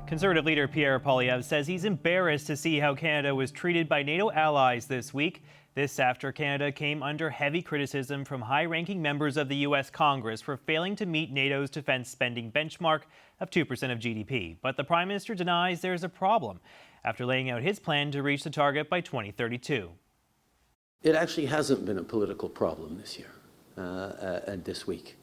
Conservative leader Pierre Poilievre says he's embarrassed to see how Canada was treated by NATO allies this week. This after Canada came under heavy criticism from high-ranking members of the U.S. Congress for failing to meet NATO's defense spending benchmark of 2% of GDP. But the Prime Minister denies there's a problem after laying out his plan to reach the target by 2032. It actually hasn't been a political problem this year and this week.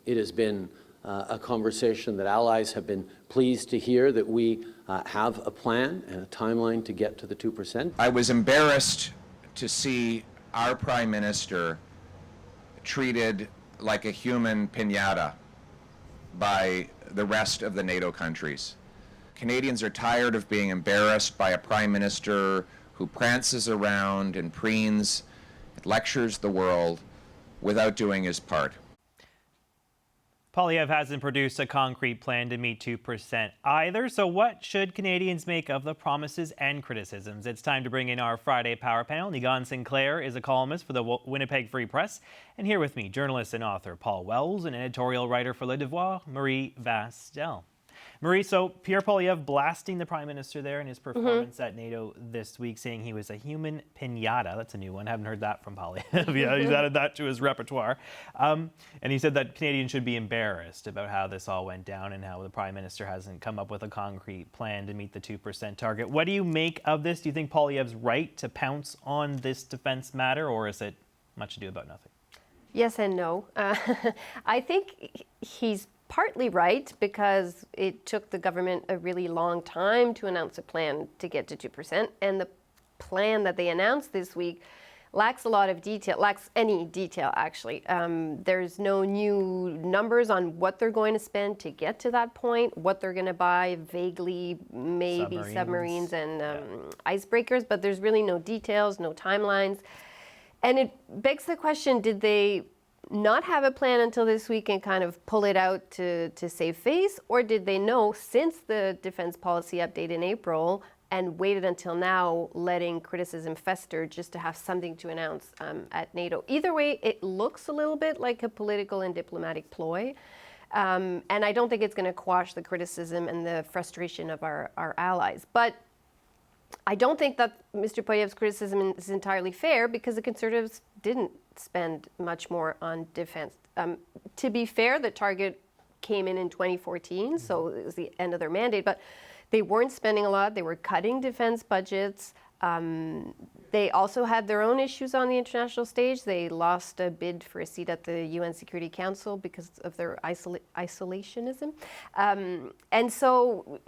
It has been a conversation that allies have been pleased to hear that we have a plan and a timeline to get to the 2%. I was embarrassed to see our Prime Minister treated like a human piñata by the rest of the NATO countries. Canadians are tired of being embarrassed by a Prime Minister who prances around and preens, lectures the world without doing his part. Poilievre hasn't produced a concrete plan to meet 2% either, so what should Canadians make of the promises and criticisms? It's time to bring in our Friday Power Panel. Nigan Sinclair is a columnist for the Winnipeg Free Press, and here with me, journalist and author Paul Wells, and editorial writer for Le Devoir, Marie Vastel. Marie, so Pierre Poilievre blasting the Prime Minister there in his performance at NATO this week, saying he was a human piñata. That's a new one. I haven't heard that from Poilievre. Yeah, he's added that to his repertoire. And he said that Canadians should be embarrassed about how this all went down and how the Prime Minister hasn't come up with a concrete plan to meet the 2% target. What do you make of this? Do you think Poilievre's right to pounce on this defense matter, or is it much ado about nothing? Yes and no. I think he's partly right because it took the government a really long time to announce a plan to get to 2%, and the plan that they announced this week lacks a lot of detail, lacks any detail actually. There's no new numbers on what they're going to spend to get to that point, what they're going to buy, vaguely maybe submarines and icebreakers, but there's really no details, no timelines. And it begs the question, did they not have a plan until this week and kind of pull it out to save face? Or did they know since the defense policy update in April and waited until now, letting criticism fester just to have something to announce at NATO? Either way, it looks a little bit like a political and diplomatic ploy. And I don't think it's going to quash the criticism and the frustration of our allies. But I don't think that Mr. Poilievre's criticism is entirely fair because the Conservatives didn't spend much more on defense. To be fair, the target came in 2014, so it was the end of their mandate, but they weren't spending a lot. They were cutting defense budgets. They also had their own issues on the international stage. They lost a bid for a seat at the UN Security Council because of their isolationism. And so,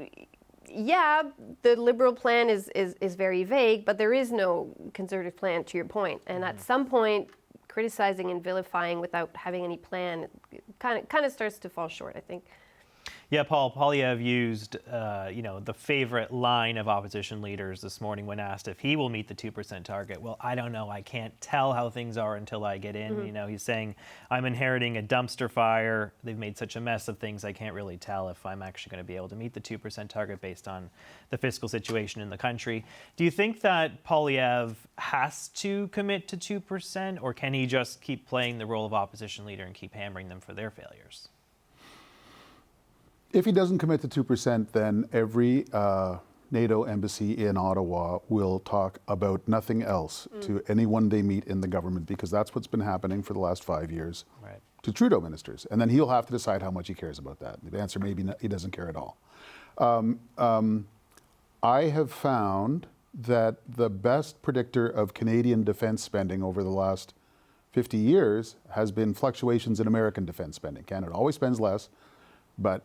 yeah, the Liberal plan is very vague, but there is no Conservative plan, to your point. And at some point, criticizing and vilifying without having any plan kind of starts to fall short, I think. Yeah, Paul, Poilievre used, the favorite line of opposition leaders this morning when asked if he will meet the 2% target. Well, I don't know. I can't tell how things are until I get in. Mm-hmm. He's saying, I'm inheriting a dumpster fire. They've made such a mess of things. I can't really tell if I'm actually going to be able to meet the 2% target based on the fiscal situation in the country. Do you think that Poilievre has to commit to 2%, or can he just keep playing the role of opposition leader and keep hammering them for their failures? If he doesn't commit to 2%, then every NATO embassy in Ottawa will talk about nothing else to anyone they meet in the government, because that's what's been happening for the last 5 years to Trudeau ministers. And then he'll have to decide how much he cares about that. The answer may be he doesn't care at all. I have found that the best predictor of Canadian defense spending over the last 50 years has been fluctuations in American defense spending. Canada always spends less, but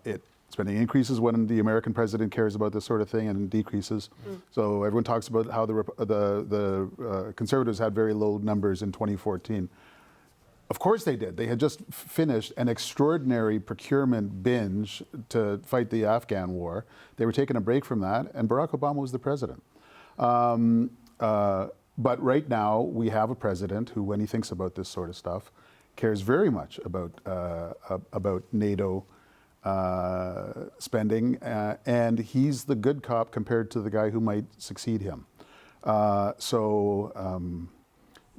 spending increases when the American president cares about this sort of thing, and decreases. So everyone talks about how the Conservatives had very low numbers in 2014. Of course they did. They had just finished an extraordinary procurement binge to fight the Afghan war. They were taking a break from that, and Barack Obama was the president. But right now, we have a president who, when he thinks about this sort of stuff, cares very much about NATO spending, and he's the good cop compared to the guy who might succeed him.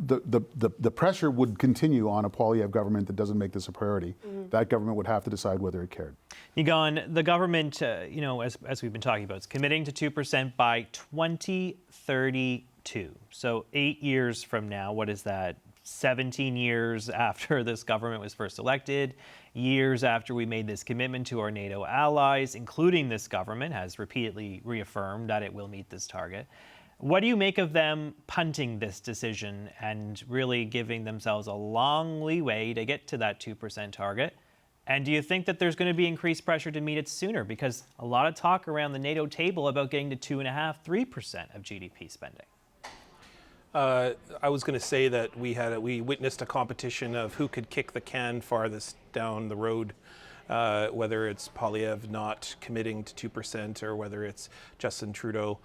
the pressure would continue on a Poilievre government that doesn't make this a priority. That government would have to decide whether it cared. Egon, the government, as we've been talking about, is committing to 2% by 2032. So 8 years from now, what is that? 17 years after this government was first elected, years after we made this commitment to our NATO allies, including this government, has repeatedly reaffirmed that it will meet this target. What do you make of them punting this decision and really giving themselves a long leeway to get to that 2% target? And do you think that there's going to be increased pressure to meet it sooner? Because a lot of talk around the NATO table about getting to 2.5%, 3% of GDP spending. I was going to say that we witnessed a competition of who could kick the can farthest down the road, whether it's Poilievre not committing to 2% or whether it's Justin Trudeau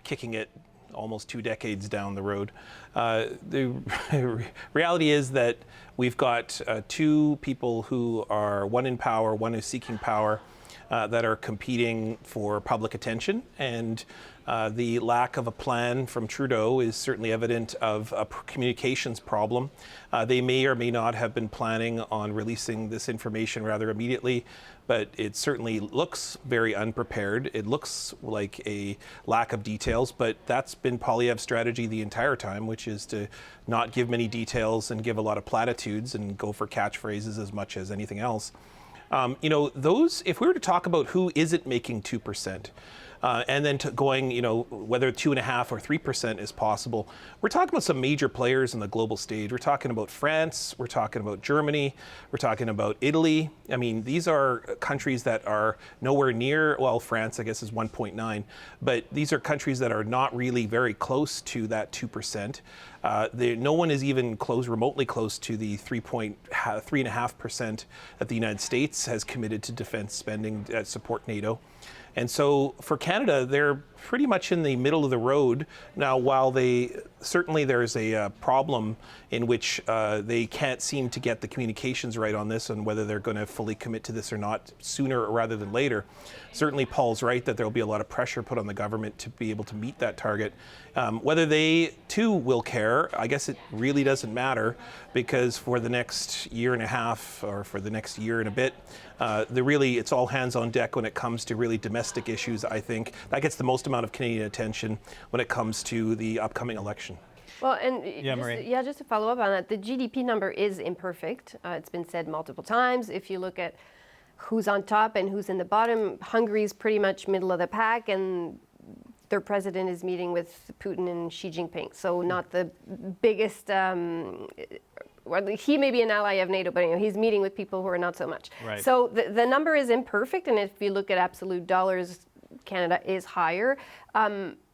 kicking it almost 2 decades down the road. The reality is that we've got two people who are, one in power, one who's seeking power, that are competing for public attention, and the lack of a plan from Trudeau is certainly evident of a communications problem. They may or may not have been planning on releasing this information rather immediately, but it certainly looks very unprepared. It looks like a lack of details, but that's been Poilievre's strategy the entire time, which is to not give many details and give a lot of platitudes and go for catchphrases as much as anything else. If we were to talk about who isn't making 2%, and then going, whether 2.5% or 3% is possible, we're talking about some major players in the global stage. We're talking about France, we're talking about Germany, we're talking about Italy. I mean, these are countries that are nowhere near, well, France, I guess, is 1.9, but these are countries that are not really very close to that 2%. No one is even remotely close to the 3.5% that the United States has committed to defense spending to support NATO. And so for Canada, they're pretty much in the middle of the road. Now, while there's a problem in which they can't seem to get the communications right on this and whether they're going to fully commit to this or not sooner rather than later. Certainly Paul's right that there'll be a lot of pressure put on the government to be able to meet that target. Whether they too will care, I guess it really doesn't matter, because for the next year and a half or for the next year and a bit, it's all hands on deck when it comes to really domestic issues. I think that gets the most amount of Canadian attention when it comes to the upcoming election. Well, and Marie. just to follow up on that, the GDP number is imperfect. It's been said multiple times. If you look at who's on top and who's in the bottom, Hungary's pretty much middle of the pack, and their president is meeting with Putin and Xi Jinping. So not the biggest. He may be an ally of NATO, but he's meeting with people who are not so much. Right. So the number is imperfect, and if you look at absolute dollars, Canada is higher.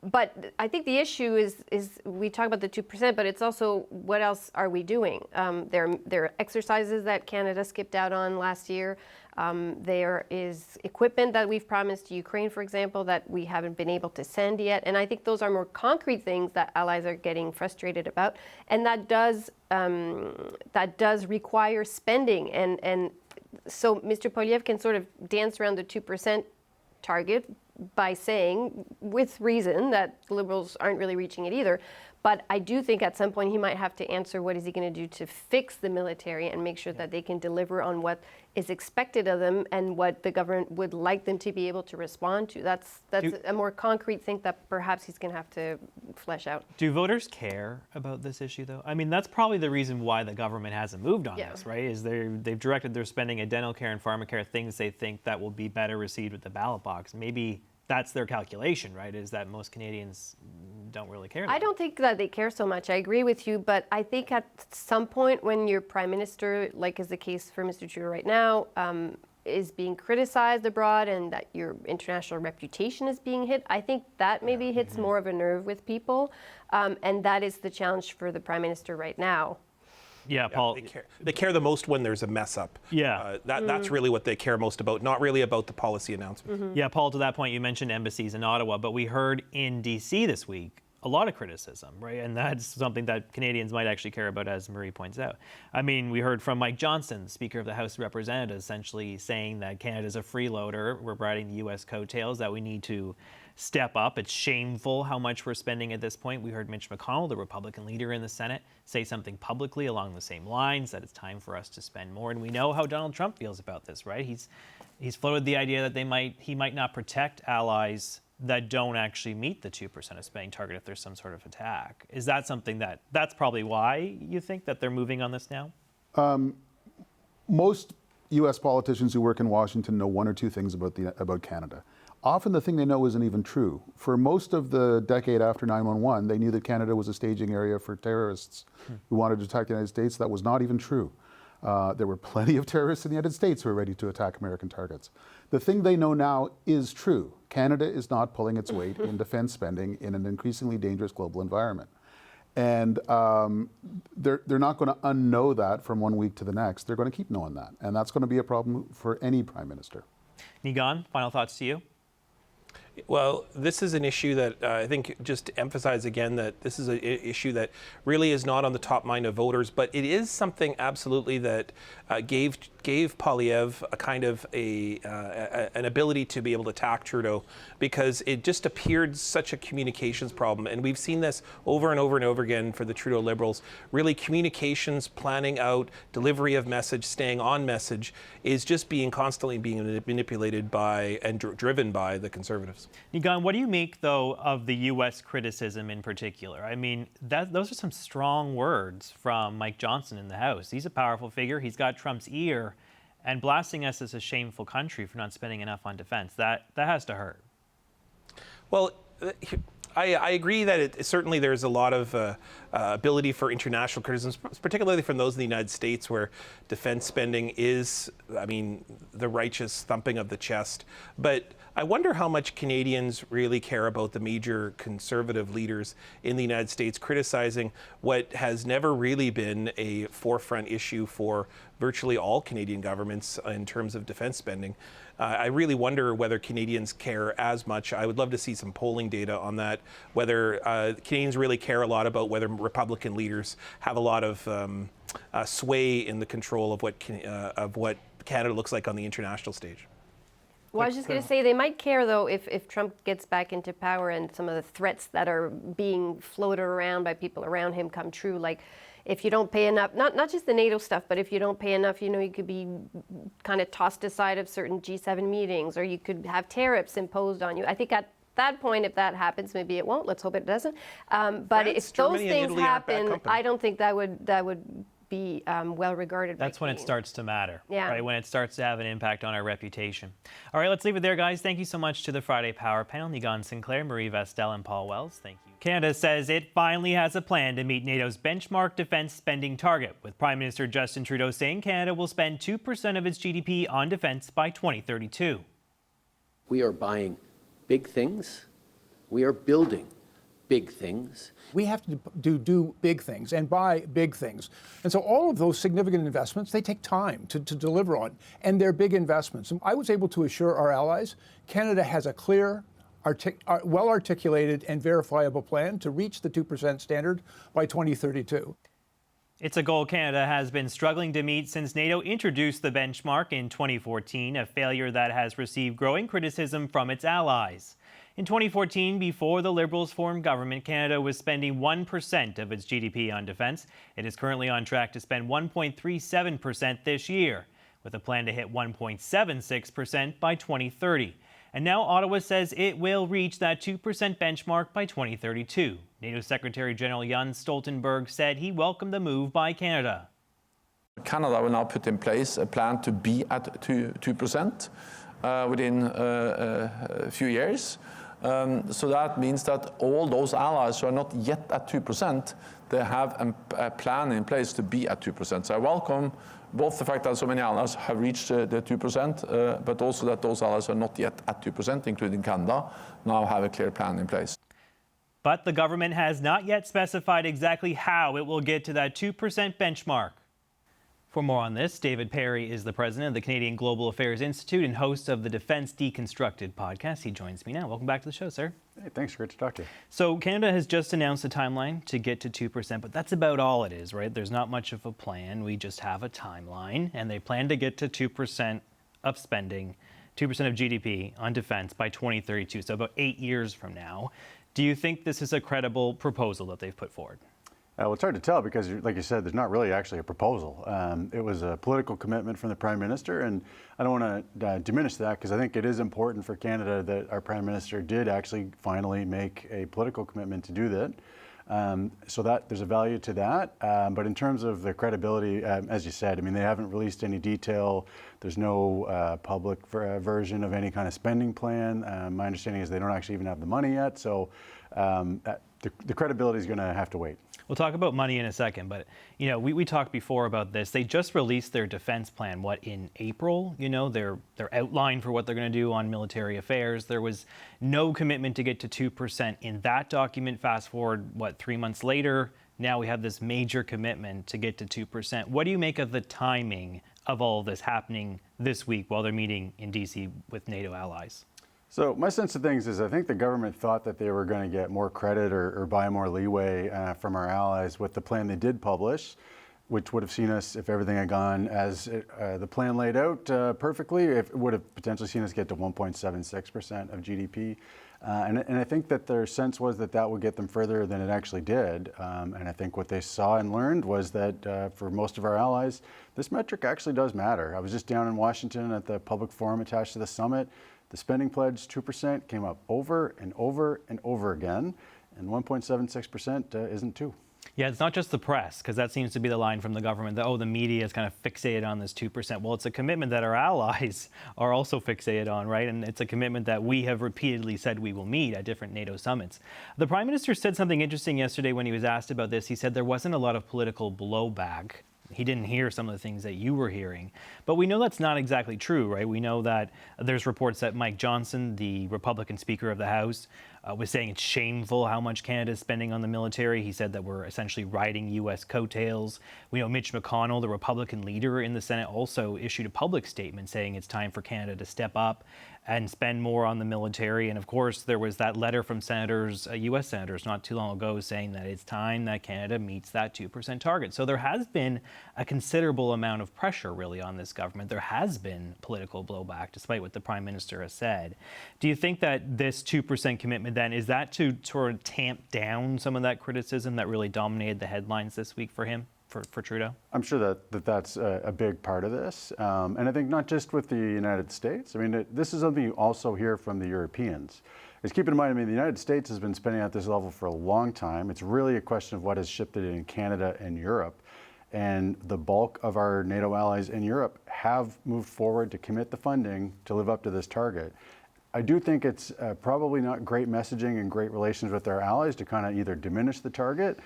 But I think the issue is we talk about the 2%, but it's also what else are we doing? There are exercises that Canada skipped out on last year. There is equipment that we've promised to Ukraine, for example, that we haven't been able to send yet. And I think those are more concrete things that allies are getting frustrated about. And that does require spending. And so Mr. Poilievre can sort of dance around the 2% target by saying, with reason, that the Liberals aren't really reaching it either. But I do think at some point he might have to answer what is he going to do to fix the military and make sure that they can deliver on what is expected of them and what the government would like them to be able to respond to. That's a more concrete thing that perhaps he's going to have to flesh out. Do voters care about this issue, though? I mean, that's probably the reason why the government hasn't moved on this, right? Is they've directed their spending at dental care and pharmacare, things they think that will be better received with the ballot box. Maybe that's their calculation, right? Is that most Canadians don't really care. I don't think that they care so much. I agree with you, but I think at some point when your prime minister, like is the case for Mr. Trudeau right now, is being criticized abroad and that your international reputation is being hit, I think that maybe hits more of a nerve with people, and that is the challenge for the prime minister right now. Yeah, Paul. They care the most when there's a mess up. Yeah. That's really what they care most about, not really about the policy announcement. Yeah, Paul, to that point, you mentioned embassies in Ottawa, but we heard in D.C. this week a lot of criticism, right? And that's something that Canadians might actually care about, as Marie points out. I mean, we heard from Mike Johnson, Speaker of the House of Representatives, essentially saying that Canada's a freeloader. We're riding the U.S. coattails, that we need to step up. It's shameful how much we're spending at this point. We heard Mitch McConnell, the Republican leader in the Senate, say something publicly along the same lines, that it's time for us to spend more. And we know how Donald Trump feels about this, right? He's floated the idea that he might not protect allies that don't actually meet the 2% of spending target if there's some sort of attack. Is that something that's probably why you think that they're moving on this now? Most U.S. politicians who work in Washington know one or two things about Canada. Often the thing they know isn't even true. For most of the decade after 9/11, they knew that Canada was a staging area for terrorists who wanted to attack the United States. That was not even true. There were plenty of terrorists in the United States who were ready to attack American targets. The thing they know now is true. Canada is not pulling its weight in defense spending in an increasingly dangerous global environment. And they're not going to unknow that from one week to the next. They're going to keep knowing that. And that's going to be a problem for any prime minister. Nigan, final thoughts to you? Well, this is an issue that I think, just to emphasize again, that this is an issue that really is not on the top mind of voters, but it is something absolutely that gave Poilievre a kind of an ability to be able to attack Trudeau, because it just appeared such a communications problem. And we've seen this over and over and over again for the Trudeau Liberals. Really, communications, planning out, delivery of message, staying on message is just constantly being manipulated by and driven by the Conservatives. Nigan, what do you make, though, of the U.S. criticism in particular? I mean, those are some strong words from Mike Johnson in the House. He's a powerful figure. He's got Trump's ear, and blasting us as a shameful country for not spending enough on defense. That has to hurt. Well, I agree that certainly there's a lot of ability for international criticisms, particularly from those in the United States, where defense spending is, the righteous thumping of the chest. But I wonder how much Canadians really care about the major conservative leaders in the United States criticizing what has never really been a forefront issue for virtually all Canadian governments in terms of defense spending. I really wonder whether Canadians care as much. I would love to see some polling data on that, whether Canadians really care a lot about whether Republican leaders have a lot of sway in the control of what Canada looks like on the international stage. Well, I was just going to say they might care, though, if Trump gets back into power and some of the threats that are being floated around by people around him come true. Like, if you don't pay enough, not just the NATO stuff, but if you don't pay enough, you could be kind of tossed aside of certain G7 meetings, or you could have tariffs imposed on you. I think at that point, if that happens, maybe it won't. Let's hope it doesn't. But if those things happen, I don't think that would be well regarded. That's when it starts to matter, yeah. Right? When it starts to have an impact on our reputation. All right, let's leave it there, guys. Thank you so much to the Friday Power Panel, Nigan Sinclair, Marie Vestel, and Paul Wells. Thank you. Canada says it finally has a plan to meet NATO's benchmark defense spending target, with Prime Minister Justin Trudeau saying Canada will spend 2% of its GDP on defense by 2032. We are buying big things. We are building big things. We have to do big things and buy big things. And so all of those significant investments, they take time to deliver on, and they're big investments. And I was able to assure our allies Canada has a clear, well-articulated and verifiable plan to reach the 2% standard by 2032. It's a goal Canada has been struggling to meet since NATO introduced the benchmark in 2014, a failure that has received growing criticism from its allies. In 2014, before the Liberals formed government, Canada was spending 1% of its GDP on defense. It is currently on track to spend 1.37% this year, with a plan to hit 1.76% by 2030. And now Ottawa says it will reach that 2% benchmark by 2032. NATO Secretary General Jens Stoltenberg said he welcomed the move by Canada. Canada will now put in place a plan to be at 2% within a few years. So that means that all those allies who are not yet at 2%, they have a plan in place to be at 2%. So I welcome both the fact that so many allies have reached the 2%, but also that those allies who are not yet at 2%, including Canada, now have a clear plan in place. But the government has not yet specified exactly how it will get to that 2% benchmark. For more on this, David Perry is the president of the Canadian Global Affairs Institute and host of the Defence Deconstructed podcast. He joins me now. Welcome back to the show, sir. Hey, thanks. Great to talk to you. So Canada has just announced a timeline to get to 2%, but that's about all it is, right? There's not much of a plan. We just have a timeline, and they plan to get to 2% of spending, 2% of GDP on defense by 2032, so about 8 years from now. Do you think this is a credible proposal that they've put forward? Well, it's hard to tell because, like you said, there's not really actually a proposal. It was a political commitment from the Prime Minister, and I don't want to diminish that because I think it is important for Canada that our Prime Minister did actually finally make a political commitment to do that. So that there's a value to that. But in terms of the credibility, as you said, I mean, they haven't released any detail. There's no public version of any kind of spending plan. My understanding is they don't actually even have the money yet. So the credibility is going to have to wait. We'll talk about money in a second, but we talked before about this. They just released their defense plan, in April? Their outline for what they're going to do on military affairs. There was no commitment to get to 2% in that document. Fast forward, 3 months later, now we have this major commitment to get to 2%. What do you make of the timing of all of this happening this week while they're meeting in DC with NATO allies? So my sense of things is I think the government thought that they were going to get more credit or buy more leeway from our allies with the plan they did publish, which would have seen us, if everything had gone as the plan laid out perfectly, it would have potentially seen us get to 1.76% of GDP. And I think that their sense was that would get them further than it actually did. And I think what they saw and learned was that for most of our allies, this metric actually does matter. I was just down in Washington at the public forum attached to the summit. The spending pledge, 2%, came up over and over and over again, and 1.76% isn't 2. Yeah, it's not just the press, because that seems to be the line from the government that, the media is kind of fixated on this 2%. Well, it's a commitment that our allies are also fixated on, right? And it's a commitment that we have repeatedly said we will meet at different NATO summits. The Prime Minister said something interesting yesterday when he was asked about this. He said there wasn't a lot of political blowback. He didn't hear some of the things that you were hearing. But we know that's not exactly true, right? We know that there's reports that Mike Johnson, the Republican Speaker of the House, was saying it's shameful how much Canada is spending on the military. He said that we're essentially riding U.S. coattails. We know Mitch McConnell, the Republican leader in the Senate, also issued a public statement saying it's time for Canada to step up and spend more on the military. And of course, there was that letter from senators, U.S. senators, not too long ago saying that it's time that Canada meets that 2% target. So there has been a considerable amount of pressure really on this government. There has been political blowback, despite what the Prime Minister has said. Do you think that this 2% commitment then, is that to sort of tamp down some of that criticism that really dominated the headlines this week for him? For Trudeau? I'm sure that's a big part of this. And I think not just with the United States. I mean, this is something you also hear from the Europeans. Is keep in mind, the United States has been spending at this level for a long time. It's really a question of what has shifted in Canada and Europe. And the bulk of our NATO allies in Europe have moved forward to commit the funding to live up to this target. I do think it's probably not great messaging and great relations with our allies to kind of either diminish the target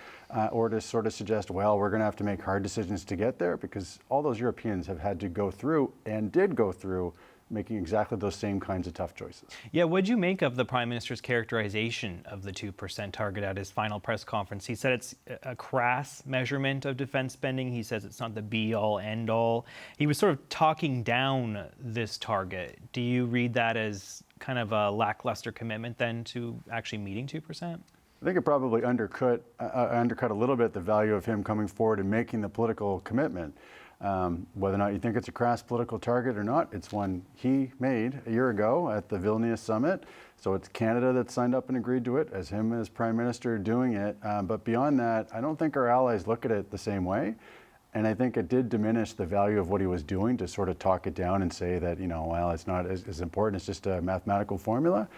or to sort of suggest, well, we're going to have to make hard decisions to get there, because all those Europeans have had to go through and did go through making exactly those same kinds of tough choices. Yeah, what'd you make of the Prime Minister's characterization of the 2% target at his final press conference? He said it's a crass measurement of defense spending. He says it's not the be-all, end-all. He was sort of talking down this target. Do you read that as kind of a lackluster commitment then to actually meeting 2%? I think it probably undercut a little bit the value of him coming forward and making the political commitment. Whether or not you think it's a crass political target or not, it's one he made a year ago at the Vilnius summit. So it's Canada that signed up and agreed to it, as him as Prime Minister doing it. But beyond that, I don't think our allies look at it the same way. And I think it did diminish the value of what he was doing to sort of talk it down and say that, well, it's not as important, it's just a mathematical formula.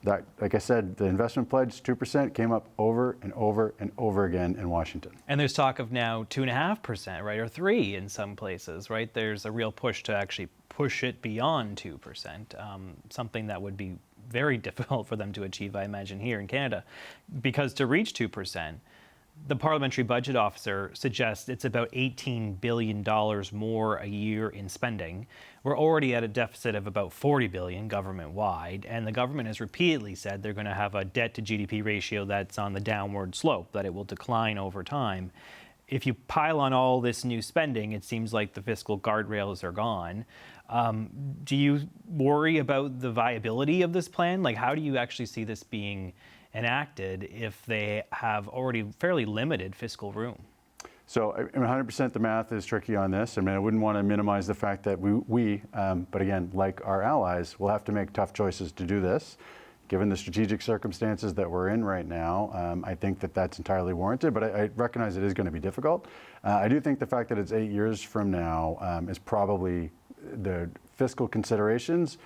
That, like I said, the investment pledge, 2%, came up over and over and over again in Washington. And there's talk of now 2.5%, right, or 3% in some places, right? There's a real push to actually push it beyond 2%, something that would be very difficult for them to achieve, I imagine, here in Canada. Because to reach 2%, the Parliamentary Budget Officer suggests it's about $18 billion more a year in spending. We're already at a deficit of about $40 billion government-wide, and the government has repeatedly said they're going to have a debt-to-GDP ratio that's on the downward slope, that it will decline over time. if you pile on all this new spending, it seems like the fiscal guardrails are gone. Do you worry about the viability of this plan? Like, how do you actually see this being enacted if they have already fairly limited fiscal room? So 100% the math is tricky on this. I mean, I wouldn't want to minimize the fact that we but again, like our allies, will have to make tough choices to do this. Given the strategic circumstances that we're in right now, I think that that's entirely warranted, but I recognize it is going to be difficult. I do think the fact that it's 8 years from now is probably the fiscal considerations.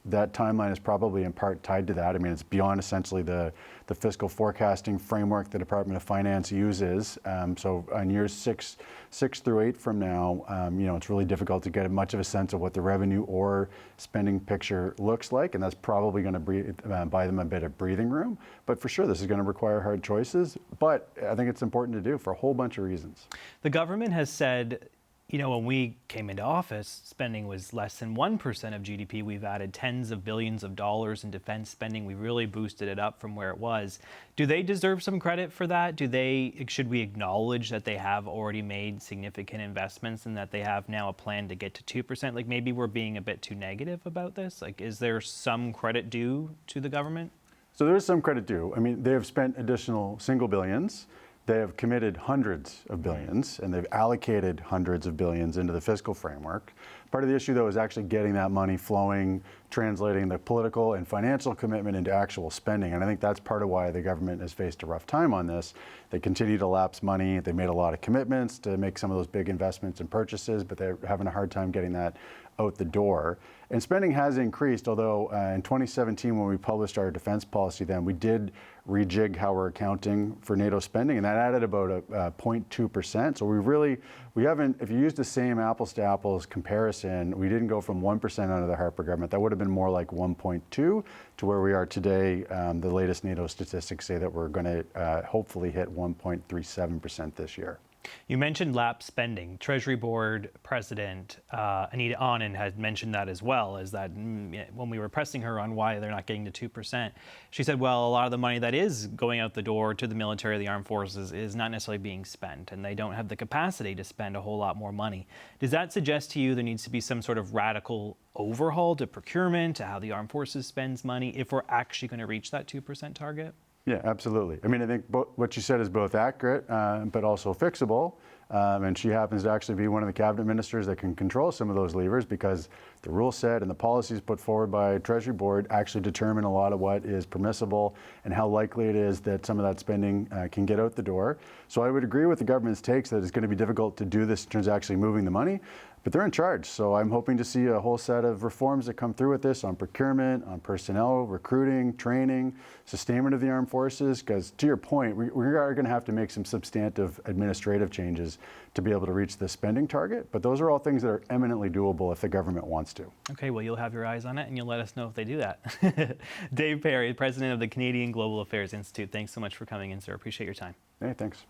That timeline is probably in part tied to that. I mean, it's beyond essentially the fiscal forecasting framework the Department of Finance uses. So on years six through 8 from now, it's really difficult to get much of a sense of what the revenue or spending picture looks like, and that's probably going to buy them a bit of breathing room. But for sure, this is going to require hard choices. But I think it's important to do for a whole bunch of reasons. The government has said, when we came into office, spending was less than 1% of GDP. We've added tens of billions of dollars in defense spending. We really boosted it up from where it was. Do they deserve some credit for that? Should we acknowledge that they have already made significant investments and that they have now a plan to get to 2%? Like, maybe we're being a bit too negative about this. Like, is there some credit due to the government? So there is some credit due. I mean, they have spent additional single billions. They have committed hundreds of billions, and they've allocated hundreds of billions into the fiscal framework. Part of the issue, though, is actually getting that money flowing, translating the political and financial commitment into actual spending. And I think that's part of why the government has faced a rough time on this. They continue to lapse money. They made a lot of commitments to make some of those big investments and purchases, but they're having a hard time getting that out the door. And spending has increased, although in 2017, when we published our defense policy, then we did rejig how we're accounting for NATO spending, and that added about a 0.2%. So we haven't, if you use the same apples to apples comparison, we didn't go from 1% under the Harper government. That would have been more like 1.2 to where we are today. The latest NATO statistics say that we're going to hopefully hit 1.37% this year. You mentioned lapsed spending. Treasury Board President Anita Anand had mentioned that as well, as that when we were pressing her on why they're not getting to 2%, she said, well, a lot of the money that is going out the door to the military, the armed forces, is not necessarily being spent, and they don't have the capacity to spend a whole lot more money. Does that suggest to you there needs to be some sort of radical overhaul to procurement, to how the armed forces spends money, if we're actually going to reach that 2% target? Yeah, absolutely. I mean, I think what you said is both accurate, but also fixable. And she happens to actually be one of the cabinet ministers that can control some of those levers, because the rule set and the policies put forward by Treasury Board actually determine a lot of what is permissible and how likely it is that some of that spending can get out the door. So I would agree with the government's takes that it's going to be difficult to do this in terms of actually moving the money, but they're in charge. So I'm hoping to see a whole set of reforms that come through with this on procurement, on personnel, recruiting, training, sustainment of the armed forces, because to your point, we are going to have to make some substantive administrative changes to be able to reach the spending target. But those are all things that are eminently doable if the government wants to. Okay, well, you'll have your eyes on it and you'll let us know if they do that. Dave Perry, president of the Canadian Global Affairs Institute, thanks so much for coming in, sir. Appreciate your time. Hey, thanks.